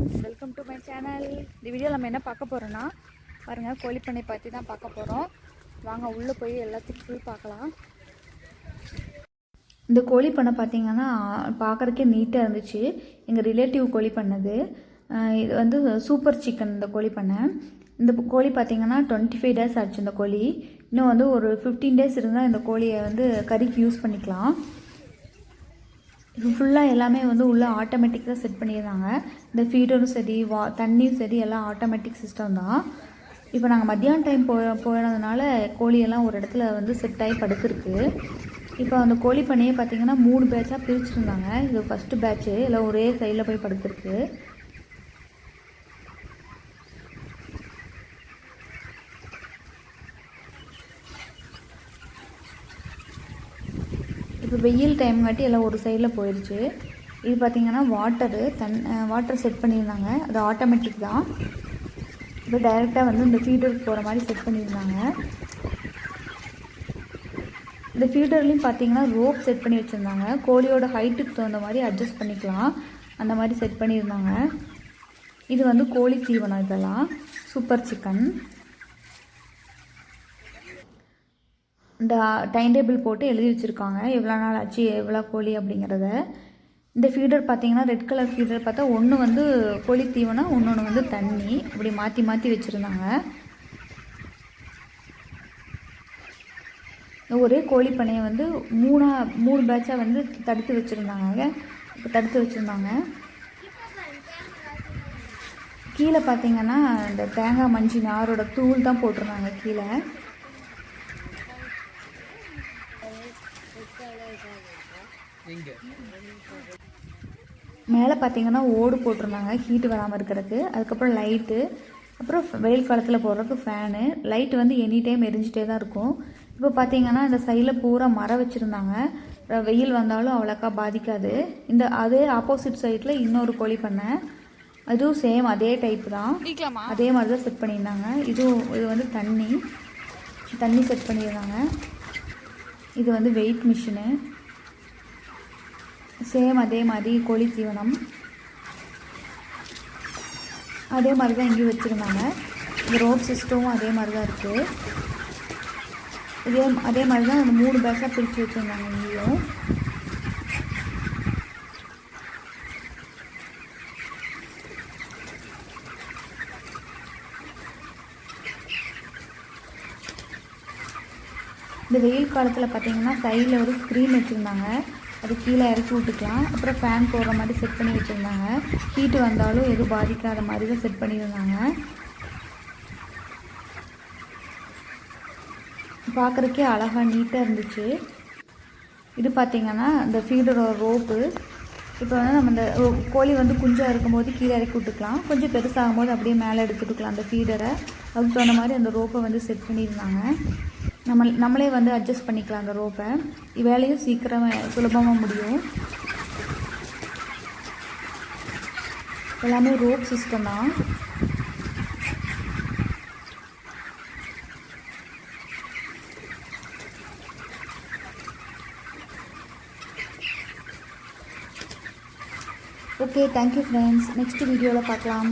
Friends, welcome to my channel. இந்த video நம்ம என்ன பார்க்க போகிறோன்னா பாருங்கள், கோழிப்பண்ணை பற்றி தான் பார்க்க போகிறோம். வாங்க உள்ளே போய் எல்லாத்தையும் ஃபுல் பார்க்கலாம். இந்த கோழிப்பண்ணை பார்த்திங்கன்னா பார்க்குறக்கே நீட்டாக இருந்துச்சு. எங்கள் ரிலேட்டிவ் கோழி பண்ணது. இது வந்து சூப்பர் சிக்கன். இந்த கோழிப்பண்ணை, இந்த கோழி பார்த்திங்கன்னா 25 days ஆச்சு. இந்த கோழி இன்னும் வந்து ஒரு 15 days இருந்தால் இந்த கோழியை வந்து கறிக்கு யூஸ் பண்ணிக்கலாம். இது ஃபுல்லாக எல்லாமே வந்து உள்ளே ஆட்டோமேட்டிக் தான் செட் பண்ணியிருந்தாங்க. இந்த ஃபீடரும் சரி, தண்ணியும் சரி, எல்லாம் ஆட்டோமேட்டிக் சிஸ்டம் தான். இப்போ நாங்கள் மத்தியான டைம் போனதுனால கோழியெல்லாம் ஒரு இடத்துல வந்து செட் ஆகி படுத்துருக்கு. இப்போ அந்த கோழி பண்ணையே பார்த்திங்கன்னா 3 பேட்சாக பிரிச்சுருந்தாங்க. இது ஃபஸ்ட்டு பேட்ச்சு எல்லாம் ஒரே சைடில் போய் படுத்துருக்கு. இப்போ வெயில் டைம் காட்டி எல்லாம் ஒரு சைடில் போயிடுச்சு. இது பார்த்திங்கன்னா வாட்டர் செட் பண்ணியிருந்தாங்க. அது ஆட்டோமேட்டிக் தான். இப்போ டைரெக்டாக வந்து இந்த ஃபீடருக்கு போகிற மாதிரி செட் பண்ணியிருந்தாங்க. இந்த ஃபீடர்லேயும் பார்த்திங்கன்னா ரோப் செட் பண்ணி வச்சுருந்தாங்க. கோழியோட ஹைட்டுக்கு தகுந்த மாதிரி அட்ஜஸ்ட் பண்ணிக்கலாம், அந்த மாதிரி செட் பண்ணியிருந்தாங்க. இது வந்து கோழி தீவனம். இதெல்லாம் சூப்பர் சிக்கன். இந்த டைம் டேபிள் போட்டு எழுதி வச்சுருக்காங்க, எவ்வளோ நாள் ஆச்சு, எவ்வளோ கோழி அப்படிங்கிறத. இந்த ஃபீடர் பார்த்திங்கன்னா ரெட் கலர் ஃபீடர் பார்த்தா ஒன்று வந்து கோழி தீவனம், ஒன்று வந்து தண்ணி, அப்படி மாற்றி மாற்றி வச்சுருந்தாங்க. ஒரே கோழி பண்ணையை வந்து 3 பேட்சாக வந்து தடுத்து வச்சுருந்தாங்க. கீழே பார்த்திங்கன்னா இந்த தேங்காய் மஞ்சி நாரோட தூள் தான் போட்டிருந்தாங்க கீழே. மேலே பார்த்தீங்கன்னா ஓடு போட்டிருந்தாங்க ஹீட்டு வராமல் இருக்கிறதுக்கு. அதுக்கப்புறம் லைட்டு, அப்புறம் வெயில் காலத்தில் போடுறதுக்கு ஃபேனு. லைட்டு வந்து எனி டைம் எரிஞ்சிட்டே தான் இருக்கும். இப்போ பார்த்தீங்கன்னா இந்த சைடில் பூரா மரம் வச்சுருந்தாங்க. வெயில் வந்தாலும் அவ்வளோக்கா பாதிக்காது. அதே ஆப்போசிட் சைடில் இன்னொரு கோழி பண்ணை, அதுவும் சேம் அதே டைப் தான், அதே மாதிரி தான் செட் பண்ணியிருந்தாங்க. இது வந்து தண்ணி செட் பண்ணியிருந்தாங்க. இது வந்து வெயிட் மிஷினு, சேம் அதே மாதிரி கோழி தீவனம் அதே மாதிரி தான் இங்கேயும் வச்சுருந்தாங்க. இந்த ரோப் சிஸ்டமும் அதே மாதிரி தான் இருக்குது. அதே மாதிரி தான் அந்த 3 பேட்சாக பிரித்து வச்சுருந்தாங்க இங்கேயும். இந்த வெயில் காலத்தில் பார்த்திங்கன்னா சைடில் ஒரு ஸ்க்ரீன் வச்சுருந்தாங்க, அது கீழே இறக்கி விட்டுக்கலாம். அப்புறம் ஃபேன் போடுற மாதிரி செட் பண்ணி வச்சுருந்தாங்க. ஹீட்டு வந்தாலும் எதுவும் பாதிக்காத மாதிரி தான் செட் பண்ணியிருந்தாங்க. பார்க்குறக்கே அழகாக நீட்டாக இருந்துச்சு. இது பார்த்திங்கன்னா இந்த ஃபீடரோட ரோப்பு. இப்போ வந்து நம்ம இந்த கோழி வந்து குஞ்சாக இருக்கும்போது கீழே இறக்கி விட்டுக்கலாம், கொஞ்சம் பெருசாகும் போது அப்படியே மேலே எடுத்துட்டுக்கலாம் அந்த ஃபீடரை. அதுக்கு தகுந்த மாதிரி அந்த ரோப்பை வந்து செட் பண்ணியிருந்தாங்க. நம்மளே வந்து அட்ஜஸ்ட் பண்ணிக்கலாம் அந்த ரோப்பை. வேலையும் சுலபமாக முடியும். எல்லாமே ரோப் சிஸ்டம் தான். Okay, thank you friends. நெக்ஸ்ட் வீடியோவில் பார்க்கலாம்.